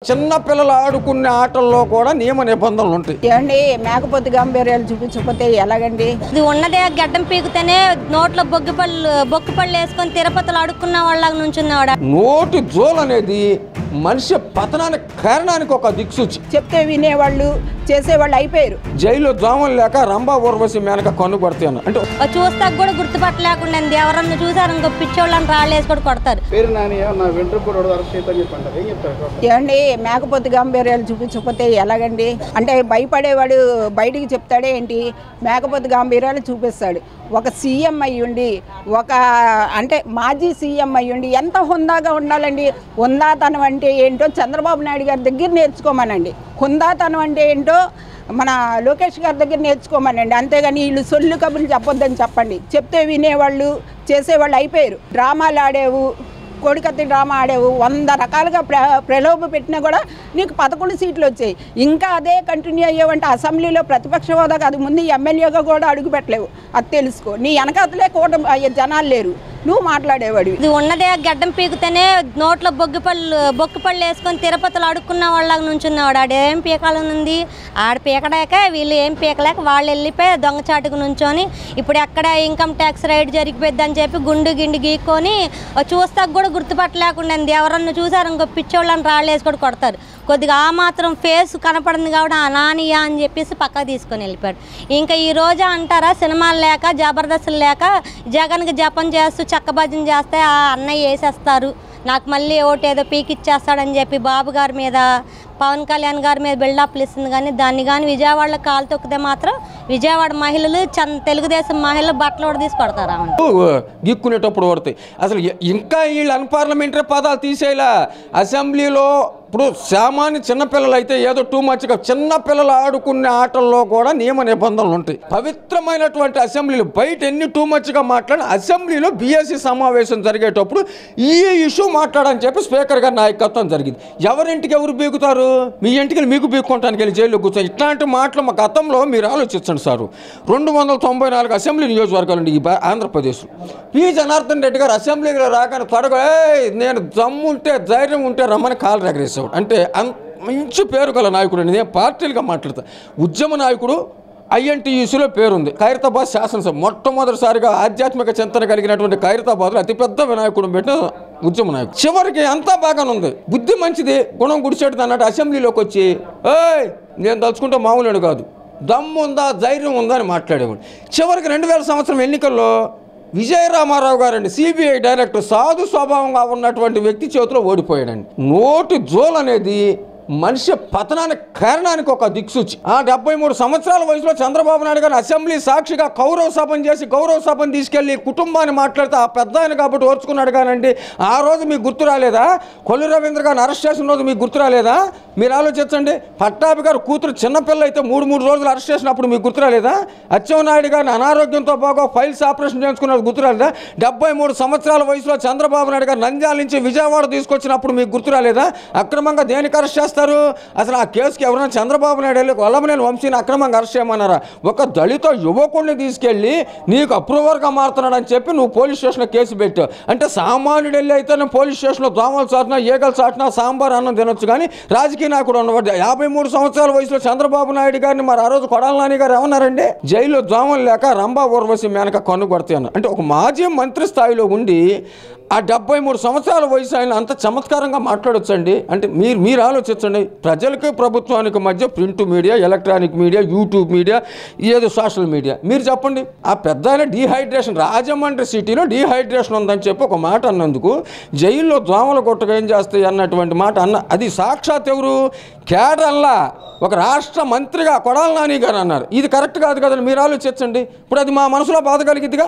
చిన్న పిల్లలు ఆడుకునే ఆటల్లో కూడా నియమ నిబంధనలు ఉంటాయి. ఏమండి మేకపోతు గాంభీర్యాలు చూపించకపోతే ఎలాగండి? ఇది ఉన్నదే గడ్డం పీకుతేనే నోట్లో బొక్కుపళ్ళు వేసుకొని తిరుపతిలో అడుక్కున్న వాళ్ళ నుంచున్నవాడు. నోటి జోల్ అనేది మనిషి పతనానికి కారణానికి ఒక దిక్సూచి. చెప్తే వినేవాళ్ళు చేసేవాళ్ళు అయిపోయారు. జైల్లో దోమలు లేక రంభా ఊర్వశి మేనక కన్ను కొడతాను అంటే చూస్తాక కూడా గుర్తుపట్టలేకుండా ఎవరన్నా చూసారు ఇంకో పిచ్చోళ్ళని రాళ్ళు వేసి కూడా కొడతారు. ఏమండి మేకపోతు గాంభీర్యాలు చూపించకపోతే ఎలాగండి? అంటే భయపడేవాడు బయటికి చెప్తాడే ఏంటి? మేకపోతు గాంభీర్యాలు చూపిస్తాడు. ఒక సీఎం అయ్యుండి అంటే మాజీ సీఎం అయ్యుండి ఎంత హుందాగా ఉండాలండి? హుందాతనం అంటే ఏంటో చంద్రబాబు నాయుడు గారి దగ్గర నేర్చుకోమనండి. హుందాతనం అంటే ఏంటో మన లోకేష్ గారి దగ్గర నేర్చుకోమనండి. అంతేగాని వీళ్ళు సొల్లు కబుర్లు చెప్పొద్దని చెప్పండి. చెప్తే వినేవాళ్ళు చేసేవాళ్ళు అయిపోయారు. డ్రామాలు ఆడేవు, కోడికత్తి డ్రామా ఆడేవు, 100 రకాలుగా ప్రలోభ పెట్టినా కూడా నీకు 11 సీట్లు వచ్చాయి. ఇంకా అదే కంటిన్యూ అయ్యేవంటే అసెంబ్లీలో ప్రతిపక్ష హోదా కాదు, ముందు ఎమ్మెల్యేగా కూడా అడుగు పెట్టలేవు. అది తెలుసుకో. నీ వెనకాతలే కూటమి జనాలు లేరు, నువ్వు మాట్లాడేవాడు. ఇది ఉన్నదే గడ్డం పీకుతేనే నోట్లో బొక్కుపళ్ళు వేసుకొని తిరుపతిలో అడుక్కున్న వాళ్ళ నుంచున్నవాడు. ఆడేం పీకాలనుంది? ఆడ పీకడాక వీళ్ళు ఏం పీకలేక వాళ్ళు వెళ్ళిపోయి దొంగచాటుకు నుంచొని ఇప్పుడు ఎక్కడ ఇన్కమ్ ట్యాక్స్ రైడ్ జరిగిపోద్ది అని చెప్పి గుండు గిండి గీక్కొని చూస్తాక కూడా గుర్తుపట్టలేకుండా ఎవరన్నా చూసారు ఇంకో పిచ్చోళ్ళని రాళ్ళు వేసి కూడా కొడతారు. కొద్దిగా ఆ మాత్రం ఫేస్ కనపడింది కాబట్టి ఆ నానియా అని చెప్పేసి పక్కకు తీసుకొని వెళ్ళిపోయాడు. ఇంకా ఈ రోజు అంటారా సినిమాలు లేక జబర్దస్తులు లేక జగన్కి జపం చేస్తూ చక్కభజన చేస్తే ఆ అన్నయ్య వేసేస్తారు, నాకు మళ్ళీ ఓటేదో పీకిచ్చేస్తాడని చెప్పి బాబు గారి మీద పవన్ కళ్యాణ్ గారి మీద బిల్డప్లు ఇస్తుంది. కానీ దాన్ని కానీ విజయవాడలో కాలు తొక్కితే మాత్రం విజయవాడ మహిళలు తెలుగుదేశం మహిళలు బట్టలు కూడా తీసి కొడతారు. గిక్కునేటప్పుడు పడతాయి. అసలు ఇంకా వీళ్ళు అన్పార్లమెంటరీ పదాలు తీసేలా అసెంబ్లీలో. ఇప్పుడు సామాన్య చిన్నపిల్లలు అయితే ఏదో టూ మచ్గా చిన్నపిల్లలు ఆడుకునే ఆటల్లో కూడా నియమ నిబంధనలు ఉంటాయి. పవిత్రమైనటువంటి అసెంబ్లీలో బయట ఎన్ని టూ మచ్గా మాట్లాడి అసెంబ్లీలో బీఎస్సీ సమావేశం జరిగేటప్పుడు ఈ ఇష్యూ మాట్లాడని చెప్పి స్పీకర్ గారి నాయకత్వం జరిగింది. ఎవరింటికి ఎవరు బీగుతారు? మీ ఇంటికి మీకు బీక్కోవటానికి వెళ్ళి జైల్లో కూర్చొని ఇట్లాంటి మాటలు మా గతంలో మీరు ఆలోచించండి సారు. 294 అసెంబ్లీ నియోజకవర్గాలు ఉండి ఈ ఆంధ్రప్రదేశ్లో. పి జనార్దన్ రెడ్డి గారు అసెంబ్లీలో రాగానే త్వరగా నేను దమ్ముంటే ధైర్యం ఉంటే రమ్మని కాలు రగరేసేవాడు. అంటే మంచి పేరు గల నాయకుడు అండి. నేను పార్టీలుగా మాట్లాడతా. ఉద్యమ నాయకుడు, ఐఎన్టీయూసీలో పేరుంది. ఖైరతాబాద్ శాసనసభ మొట్టమొదటిసారిగా ఆధ్యాత్మిక చింతన కలిగినటువంటి ఖైరతాబాద్లో అతిపెద్ద వినాయకుడు పెట్టిన ఉద్యమ నాయకుడు. చివరికి అంతా బాగానే ఉంది, బుద్ధి మంచిది, గుణం గుడిచేది అన్నట్టు అసెంబ్లీలోకి వచ్చి నేను తలుచుకుంటే మామూలు కాదు, దమ్ము ఉందా ధైర్యం ఉందా అని మాట్లాడేవాడు. చివరికి 2000 సంవత్సరం ఎన్నికల్లో విజయరామారావు గారండి సిబిఐ డైరెక్టర్ సాధు స్వభావంగా ఉన్నటువంటి వ్యక్తి చేతిలో ఓడిపోయాడండి. నోటి జోల్ అనేది మనిషి పతనానికి కారణానికి ఒక దిక్సూచి. 73 సంవత్సరాల వయసులో చంద్రబాబు నాయుడు గారు అసెంబ్లీ సాక్షిగా గౌరవ సభను చేసి గౌరవ సభను తీసుకెళ్లి కుటుంబాన్ని మాట్లాడితే ఆ పెద్ద ఆయన కాబట్టి ఓర్చుకున్నాడు. కానండి ఆ రోజు మీకు గుర్తు రాలేదా? కొల్లు రవీంద్ర గారిని అరెస్ట్ చేసిన రోజు మీకు గుర్తు రాలేదా? మీరు ఆలోచించండి. పట్టాభి గారు కూతురు చిన్నపిల్ల అయితే 3 రోజులు అరెస్ట్ చేసినప్పుడు మీకు గుర్తు రాలేదా? అచ్చెన్నాయుడు గారిని అనారోగ్యంతో బాగా ఫైల్స్ ఆపరేషన్ చేసుకున్నది గుర్తు రాలేదా? 73 సంవత్సరాల వయసులో చంద్రబాబు నాయుడు గారు నంద్యాల నుంచి విజయవాడ తీసుకొచ్చినప్పుడు మీకు గుర్తు రాలేదా? అక్రమంగా దేనికి అరెస్ట్ చేస్తారు? అసలు ఆ కేసుకి ఎవరైనా చంద్రబాబు నాయుడు వల్లభనేని వంశీని అక్రమంగా అరెస్ట్ చేయమన్నారా? ఒక దళిత యువకుడిని తీసుకెళ్ళి నీకు అప్రూవర్గా మారుతున్నాడు అని చెప్పి నువ్వు పోలీస్ స్టేషన్లో కేసు పెట్టావు. అంటే సామాన్యుడు వెళ్ళి అయితే పోలీస్ స్టేషన్లో దోమలు చాటినా ఈగలు చాటినా సాంబార్ అన్నం తినొచ్చు, కానీ రాజకీయ నాయకుడు ఉన్నవాడు 53 సంవత్సరాల వయసులో చంద్రబాబు నాయుడు గారిని మరి ఆ రోజు కొడాల నాని గారు ఏమన్నారండి? జైల్లో దోమలు లేక రంభా ఊర్వశి మేనక కన్ను కొడతాను అంటే ఒక మాజీ మంత్రి స్థాయిలో ఉండి ఆ 73 సంవత్సరాల వయసు ఆయన అంత చమత్కారంగా మాట్లాడొచ్చండి. అంటే మీరు ఆలోచించండి. ప్రజలకు ప్రభుత్వానికి మధ్య print media, electronic media, YouTube media, ఏదో సోషల్ మీడియా. మీరు చెప్పండి, ఆ పెద్ద ఆయన డీహైడ్రేషన్, రాజమండ్రి సిటీలో డీహైడ్రేషన్ ఉందని చెప్పి ఒక మాట అన్నందుకు జైల్లో దోమలు కొట్టగా ఏం చేస్తాయి అన్నటువంటి మాట అది సాక్షాత్ ఎవరు? కేడల్లా ఒక రాష్ట్ర మంత్రిగా కొడాల నాని గారు అన్నారు. ఇది కరెక్ట్ కాదు కదండి. మీరు ఆలోచించండి. ఇప్పుడు అది మా మనసులో బాధ కలిగిద్దిగా.